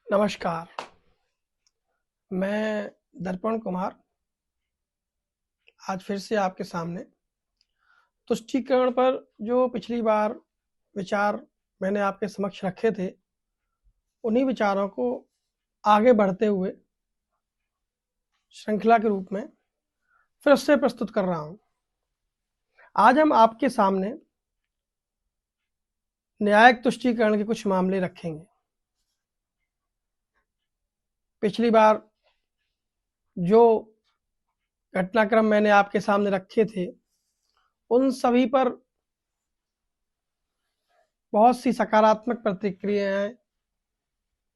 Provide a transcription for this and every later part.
नमस्कार। मैं दर्पण कुमार आज फिर से आपके सामने तुष्टीकरण पर जो पिछली बार विचार मैंने आपके समक्ष रखे थे, उन्हीं विचारों को आगे बढ़ते हुए श्रृंखला के रूप में फिर से प्रस्तुत कर रहा हूं। आज हम आपके सामने न्यायिक तुष्टीकरण के कुछ मामले रखेंगे। पिछली बार जो घटनाक्रम मैंने आपके सामने रखे थे, उन सभी पर बहुत सी सकारात्मक प्रतिक्रियाएं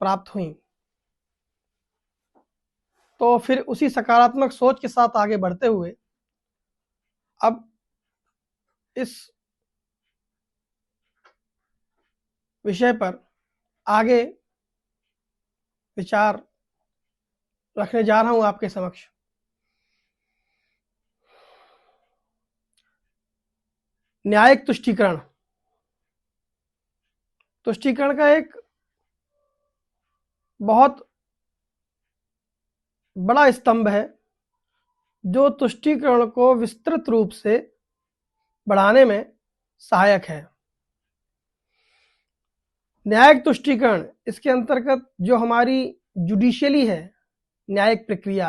प्राप्त हुई। तो फिर उसी सकारात्मक सोच के साथ आगे बढ़ते हुए अब इस विषय पर आगे विचार रखने जा रहा हूं आपके समक्ष। न्यायिक तुष्टीकरण तुष्टीकरण का एक बहुत बड़ा स्तंभ है जो तुष्टीकरण को विस्तृत रूप से बढ़ाने में सहायक है। न्यायिक तुष्टीकरण, इसके अंतर्गत जो हमारी जुडिशियली है न्यायिक प्रक्रिया,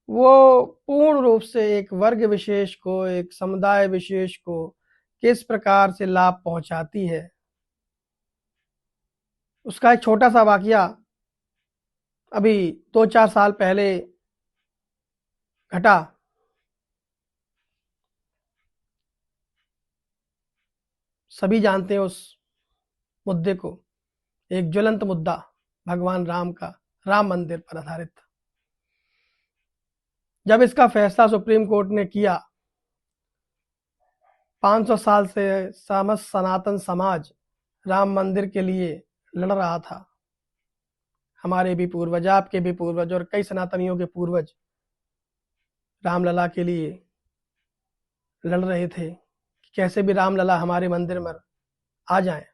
वो पूर्ण रूप से एक वर्ग विशेष को, एक समुदाय विशेष को किस प्रकार से लाभ पहुंचाती है, उसका एक छोटा सा वाकया अभी 2-4 साल पहले घटा। सभी जानते हैं उस मुद्दे को, एक ज्वलंत मुद्दा भगवान राम का, राम मंदिर पर आधारित। जब इसका फैसला सुप्रीम कोर्ट ने किया, 500 साल से समस्त सनातन समाज राम मंदिर के लिए लड़ रहा था। हमारे भी पूर्वज, आपके भी पूर्वज और कई सनातनियों के पूर्वज रामलला के लिए लड़ रहे थे कि कैसे भी रामलला हमारे मंदिर में आ जाएं।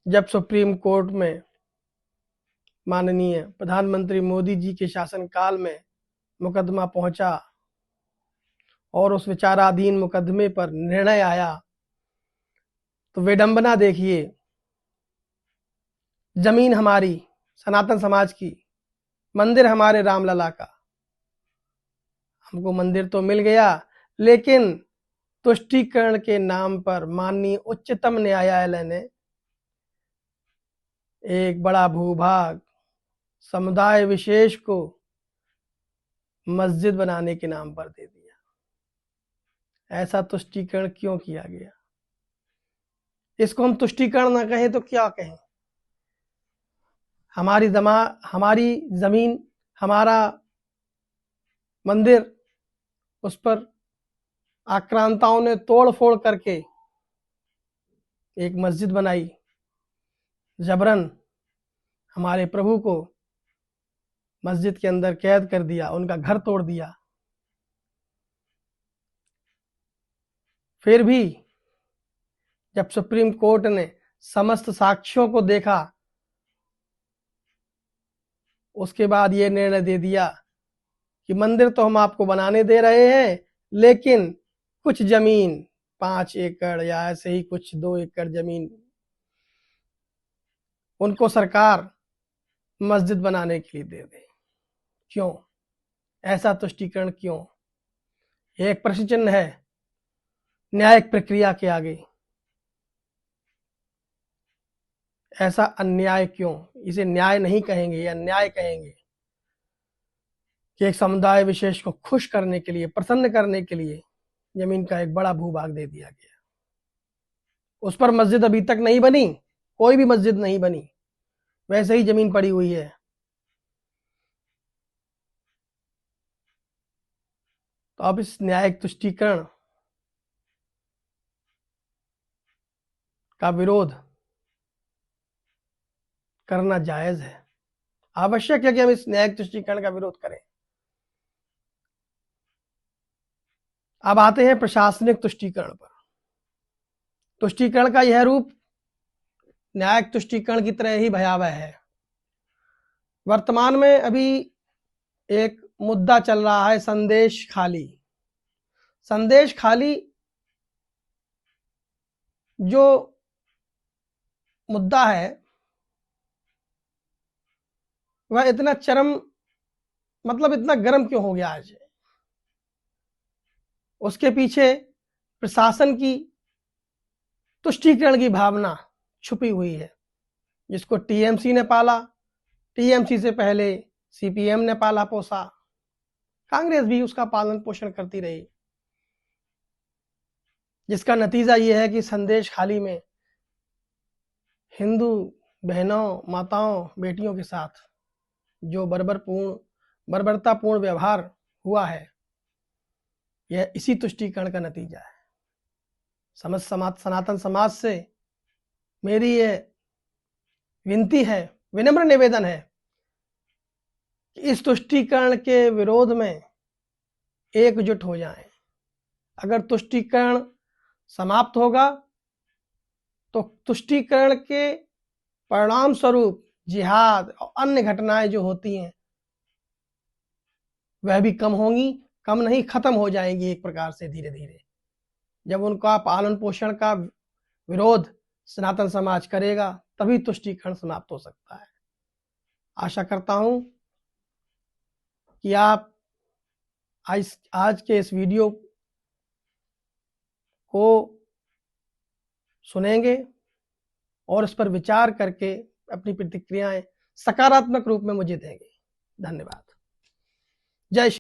जब सुप्रीम कोर्ट में माननीय प्रधानमंत्री मोदी जी के शासनकाल में मुकदमा पहुंचा और उस विचाराधीन मुकदमे पर निर्णय आया, तो विडंबना देखिए। जमीन हमारी सनातन समाज की, मंदिर हमारे रामलला का, हमको मंदिर तो मिल गया, लेकिन तुष्टीकरण के नाम पर माननीय उच्चतम न्यायालय ने एक बड़ा भूभाग समुदाय विशेष को मस्जिद बनाने के नाम पर दे दिया। ऐसा तुष्टीकरण क्यों किया गया? इसको हम तुष्टीकरण ना कहें तो क्या कहें? हमारी जमीन, हमारा मंदिर, उस पर आक्रांताओं ने तोड़ फोड़ करके एक मस्जिद बनाई, जबरन हमारे प्रभु को मस्जिद के अंदर कैद कर दिया, उनका घर तोड़ दिया। फिर भी जब सुप्रीम कोर्ट ने समस्त साक्ष्यों को देखा, उसके बाद ये निर्णय दे दिया कि मंदिर तो हम आपको बनाने दे रहे हैं, लेकिन कुछ जमीन 5 एकड़ या ऐसे ही कुछ 2 एकड़ जमीन उनको सरकार मस्जिद बनाने के लिए दे दे। क्यों? ऐसा तुष्टीकरण क्यों? एक प्रश्न चिन्ह है न्यायिक प्रक्रिया के आगे। ऐसा अन्याय क्यों? इसे न्याय नहीं कहेंगे या अन्याय कहेंगे कि एक समुदाय विशेष को खुश करने के लिए, प्रसन्न करने के लिए जमीन का एक बड़ा भूभाग दे दिया गया। उस पर मस्जिद अभी तक नहीं बनी, कोई भी मस्जिद नहीं बनी, वैसे ही जमीन पड़ी हुई है। तो अब इस न्यायिक तुष्टीकरण का विरोध करना जायज है, आवश्यक है कि हम इस न्यायिक तुष्टीकरण का विरोध करें। अब आते हैं प्रशासनिक तुष्टीकरण पर। तुष्टीकरण का यह रूप न्यायिक तुष्टीकरण की तरह ही भयावह है। वर्तमान में अभी एक मुद्दा चल रहा है संदेश खाली। संदेश खाली जो मुद्दा है वह इतना चरम, मतलब इतना गर्म क्यों हो गया आज? उसके पीछे प्रशासन की तुष्टीकरण की भावना छुपी हुई है, जिसको टीएमसी ने पाला, टीएमसी से पहले सीपीएम ने पाला पोसा, कांग्रेस भी उसका पालन पोषण करती रही, जिसका नतीजा ये है कि संदेश खाली में हिंदू बहनों, माताओं, बेटियों के साथ जो बर्बरतापूर्ण व्यवहार हुआ है, यह इसी तुष्टीकरण का नतीजा है। सनातन समाज से मेरी ये विनती है, विनम्र निवेदन है कि इस तुष्टीकरण के विरोध में एकजुट हो जाएं। अगर तुष्टीकरण समाप्त होगा तो तुष्टीकरण के परिणाम स्वरूप जिहाद और अन्य घटनाएं जो होती हैं वह भी कम होंगी, कम नहीं खत्म हो जाएंगी एक प्रकार से धीरे धीरे। जब उनका पालन पोषण का विरोध सनातन समाज करेगा तभी तुष्टीकरण समाप्त हो सकता है। आशा करता हूं कि आप आज के इस वीडियो को सुनेंगे और इस पर विचार करके अपनी प्रतिक्रियाएं सकारात्मक रूप में मुझे देंगे। धन्यवाद। जय श्री